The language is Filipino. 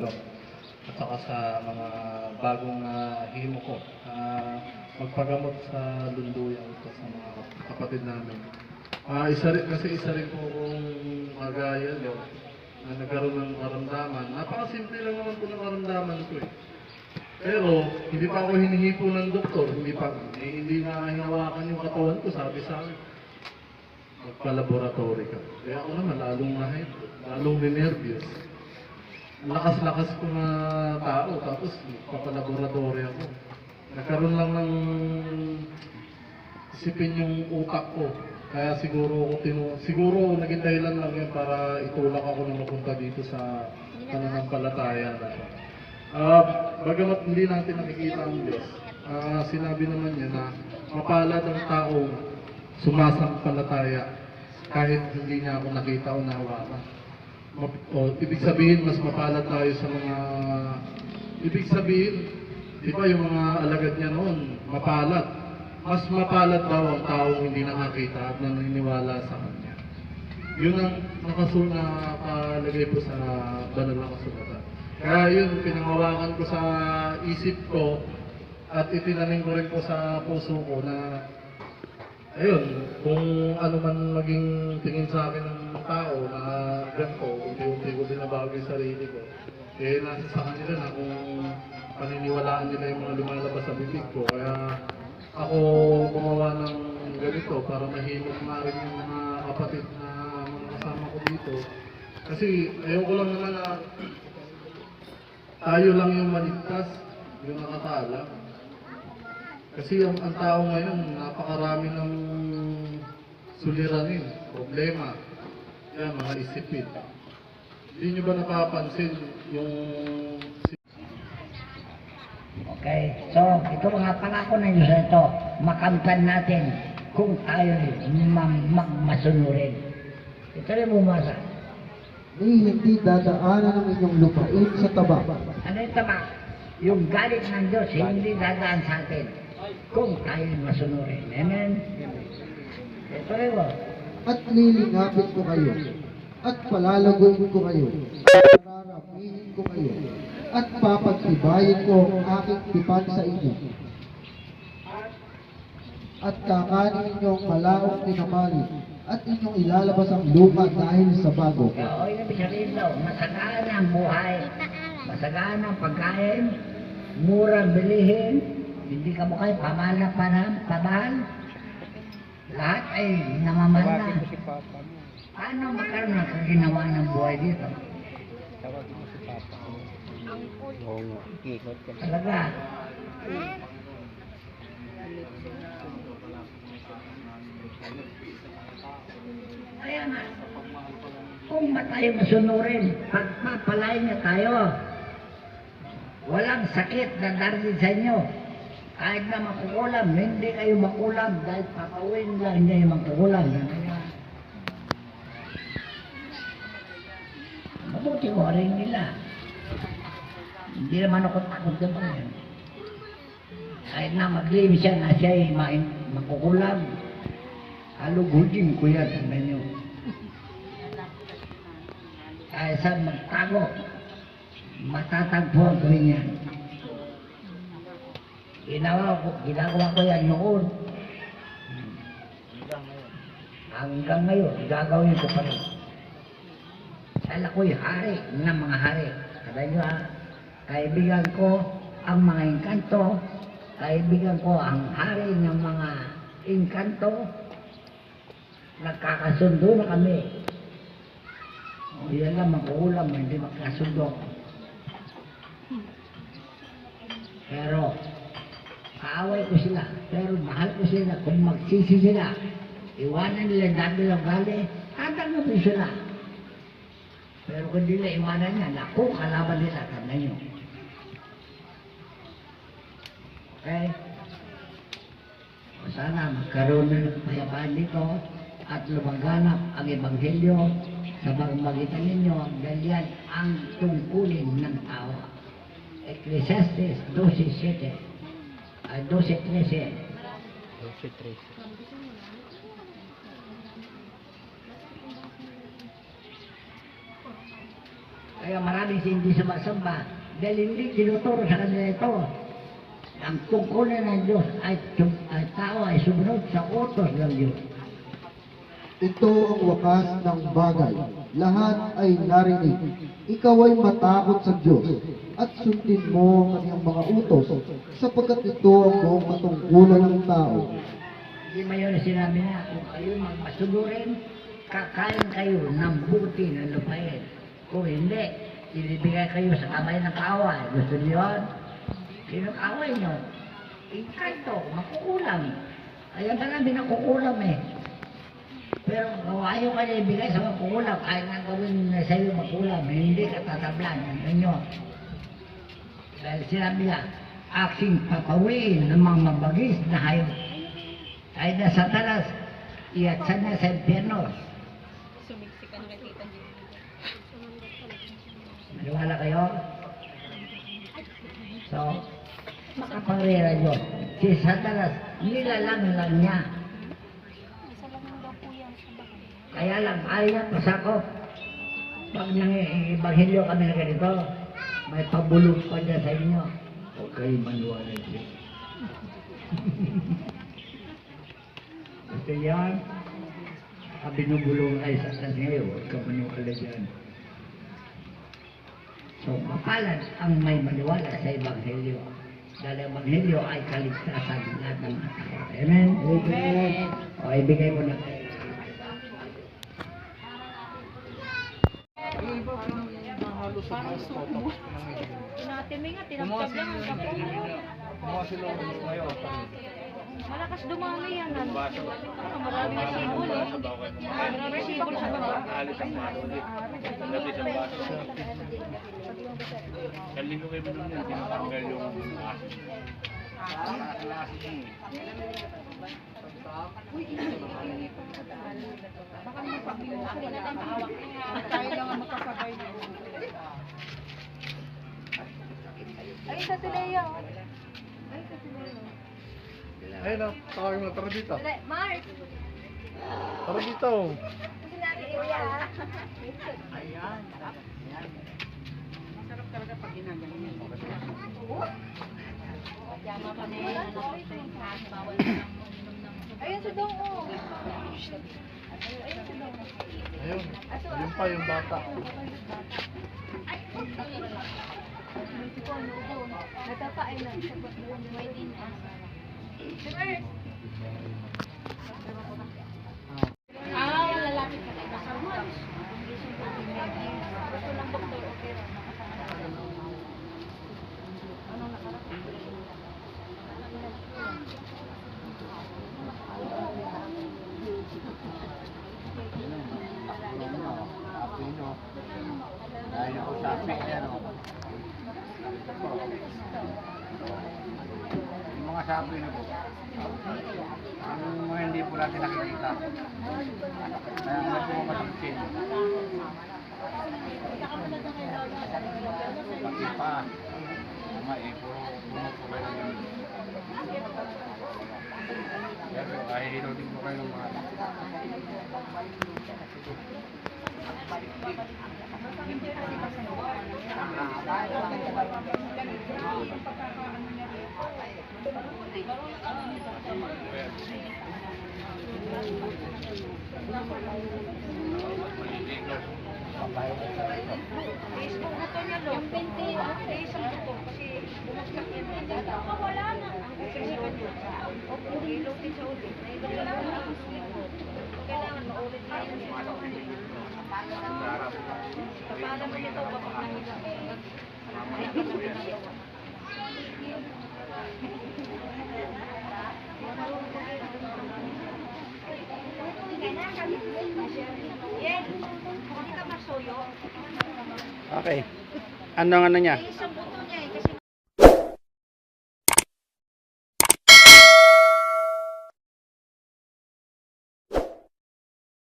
Tondo at saka sa mga bagong himo ko. Magpagamot sa lunduyan ko sa mga kapatid namin. Isa rin po kung kagaya nyo na nagkaroon ng karamdaman. Napakasimple lang naman po ng karamdaman ko eh. Pero hindi pa ako hinihipo ng doktor, hindi na hinawakan yung katawan ko, sabi sa akin, magpa-laboratory ka. Kaya ako naman lalong ninervyos. Lakas-lakas ko na tao, tapos magpa-laboratory ako. Nagkaroon lang ng isipin yung utak ko. Kaya siguro naging dahilan lang yan para itulak ako na mapunta dito sa pananampalataya na ito. Bagamat hindi natin nakikita ang Diyos, sinabi naman niya na mapalad ang taong sumasampalataya kahit hindi niya ako nakita o nahawakan. Ibig sabihin, mas mapalad tayo sa mga... Ibig sabihin, di ba yung mga alagad niya noon, mapalad. Mas mapalad daw ang taong hindi nakakita at naniniwala sa Kanya. Yun ang nakalagay po sa banal na kasulatan. Kaya yun, pinangawakan ko sa isip ko at itinanim ko rin po sa puso ko na ayun, kung ano man maging tingin sa akin ng tao na ganito, unti-unti ko binabago yung sarili ko. Eh, nasa sa kanila na kung paniniwalaan nila yung mga lumalabas sa bibig ko. Kaya ako gumawa ng ganito para mahimok nga rin yung mga kapatid na mga kasama ko dito. Kasi ayoko lang naman na tayo lang yung maligtas, yung nakakaalam. Kasi ang tao ngayon, napakarami ng suliranin, problema, yan, mga isipin. Hindi nyo ba napapansin yung... Okay, so ito mga pangako ng Diyos ito, makamtan natin kung tayo magmasunurin. Ito rin bumasa. Ni hindi dadaanan ng inyong lupain sa taba. Ano yung taba? Yung galit ng Diyos, hindi dadaan sa atin kung tayo masunurin. Amen? Ito rin mo. At lilingapin ko kayo. At palalagoyin ko kayo. Pararamihin ko kayo. At papagtibayin ko ang aking tipan sa inyo. At kakanin ninyong malaong tinamali. At inyong ilalabas ang lupa dahil sa bago. Oo, yun ang sabihin daw, masagaan ang buhay. Masagaan ang pagkain. Murang bilihin. Hindi ka mo kayo pamahal na pamahal. Lahat ay namamahal na. Paano magkaroon ng kaginawa ng buhay dito? Talaga. Kaya nga, kung tayo masunurin, pagpapalain niya tayo. Walang sakit na darating sa inyo. Kahit na makukulam, hindi kayo makulam dahil papawin lang niya yung makukulam. Mabuti ko rin nila. Hindi naman ako takot naman yan. Kahit na mag-claim siya na siya ay makukulam. Halugugin ko yan, tingnan nyo. Kaya saan magtago, matatagpo ang gawin yan. Ginagawa ko yan noon. Hanggang ngayon, gagawin ko pa rin. Dahil ako'y hari ng mga hari. Sabi nyo ha, kaibigan ko ang mga engkanto, kaibigan ko ang hari ng mga engkanto, nagkakasundo na kami. O yan lang, makukulam, hindi magkasundo. Pero, kaaway ko sila, pero mahal ko sila. Kung magsisi sila, iwanan nila dati ng gali, tatanggapin sila. Pero kung nila iwanan niya, naku, kalaban nila, tanda nyo. Okay? O sana magkaroon ng payapaan dito at lumaganap ang Ebanghelyo sa pagmagitan ninyo dahil yan ang tungkulin ng tao. Ecclesiastes 12:7. 12:13. 12:13. Kaya maraming hindi sumasamba dahil hindi tinuturo sa kanila ito. Ang tungkulin ng Diyos ay tao ay sumunod sa utos ng Diyos. Ito ang wakas ng bagay. Lahat ay narinig. Ikaw ay matakot sa Diyos at sundin mo ang kanyang mga utos sapagkat ito ang buong katungkulan ng tao. Hindi ba yun sinabi na kung kayo magmasunurin, kakain kayo ng buti ng lupain. Kung hindi, ilibigay kayo sa kamay ng kaaway. Gusto niyo yun? Sino kaaway nyo? Ito, makukulam. Ayan ka namin nakukulam eh. Pero kung ayaw ka na ibigay sa makukulam, ayaw nga gawin na sa iyo makukulam, hindi ka tatablan. Ano? Dahil sinabi niya, aking papawiin ng mga mabagis na hayop. Ay na Satanas, iatsan na sa impyerno. Maniwala kayo? So, makapangyarihan Diyos. Si Satanas, nilalang lang niya. Kaya lang, ayaw niya pasakop. Pag nang-ibanghelyo kami na ganito, may pabulog pa niya sa inyo. Huwag kayo maniwala dyan. Gusto yan? Binubulong kayo sa Satanas ngayon, huwag ka maniwala dyan. So, mapalad ang may maniwala sa Ebanghelyo. Dahil ang Ebanghelyo ay kaligtasan ng lahat ng mga tao. Amen? Amen. O, ibigay mo na kayo. Parang sumo. Tinatiming nga, tinaptab lang ang kapag. Malakas dumami yan. Marami na sibol eh. Marami sibol sa baba. Kalingugay mo nun yan, tinatanggal yung Baka magpagbimusin na ang hawak. Tayo lang ang makasabay niyo. Ay, sa Tileo. Ay, sa Tileo. Ayun na, tawag mo, tara dito. Mark! Tara dito. Sinabi ko yan. Ayan. Masarap talaga pag ginaganyan. Pajama pa na yun. Bawal na lang uminom ng... Ayun si Dong, oh. Ayun si Dong. Ayun, yun pa yung bata. Nagkakain lang sa pagbuong may din. Lalaki ka na. Gusto lang doktor, okay rin. Anong nakarating? Dahil ako sa akin, yung mga sabi na po, yung mga hindi po natin nakikita. Kaya nga po mataksin. Pati pa, mga puro po kayo ng ganun. Pero kahihilo din po kayo ng mga Facebook na to niya, lo. Yung binti, isang to. Kasi bumagsak yan. Wala na. Ang kusipan yun. O, ilog din sa ulit. Kailangan maulit na yun. Kapala mo nito, bakit nangilang. Okay. Ano niya? Isang